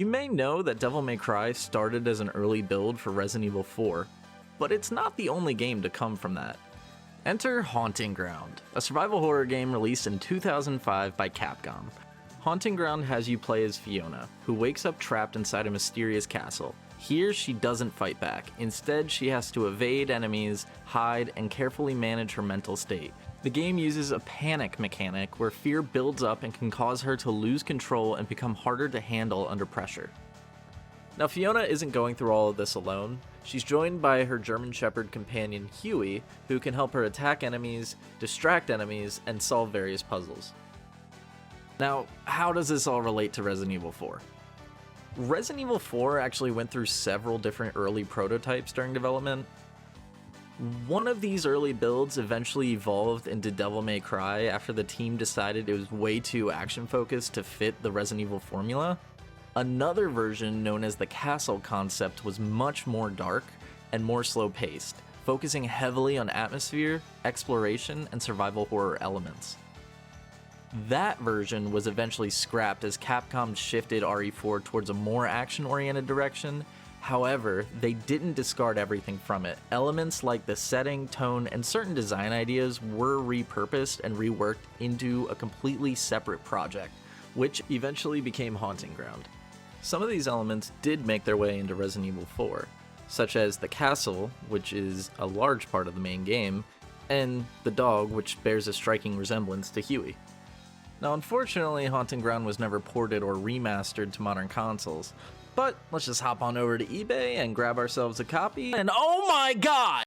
You may know that Devil May Cry started as an early build for Resident Evil 4, but it's not the only game to come from that. Enter Haunting Ground, a survival horror game released in 2005 by Capcom. Haunting Ground has you play as Fiona, who wakes up trapped inside a mysterious castle. Here, she doesn't fight back. Instead, she has to evade enemies, hide, and carefully manage her mental state. The game uses a panic mechanic where fear builds up and can cause her to lose control and become harder to handle under pressure. Now, Fiona isn't going through all of this alone. She's joined by her German Shepherd companion Huey, who can help her attack enemies, distract enemies, and solve various puzzles. Now, how does this all relate to Resident Evil 4? Resident Evil 4 actually went through several different early prototypes during development. One of these early builds eventually evolved into Devil May Cry after the team decided it was way too action-focused to fit the Resident Evil formula. Another version, known as the Castle concept, was much more dark and more slow-paced, focusing heavily on atmosphere, exploration, and survival horror elements. That version was eventually scrapped as Capcom shifted RE4 towards a more action-oriented direction. However, they didn't discard everything from it. Elements like the setting, tone, and certain design ideas were repurposed and reworked into a completely separate project, which eventually became Haunting Ground. Some of these elements did make their way into Resident Evil 4, such as the castle, which is a large part of the main game, and the dog, which bears a striking resemblance to Huey. Now, unfortunately, Haunting Ground was never ported or remastered to modern consoles, but let's just hop on over to eBay and grab ourselves a copy, and oh my god!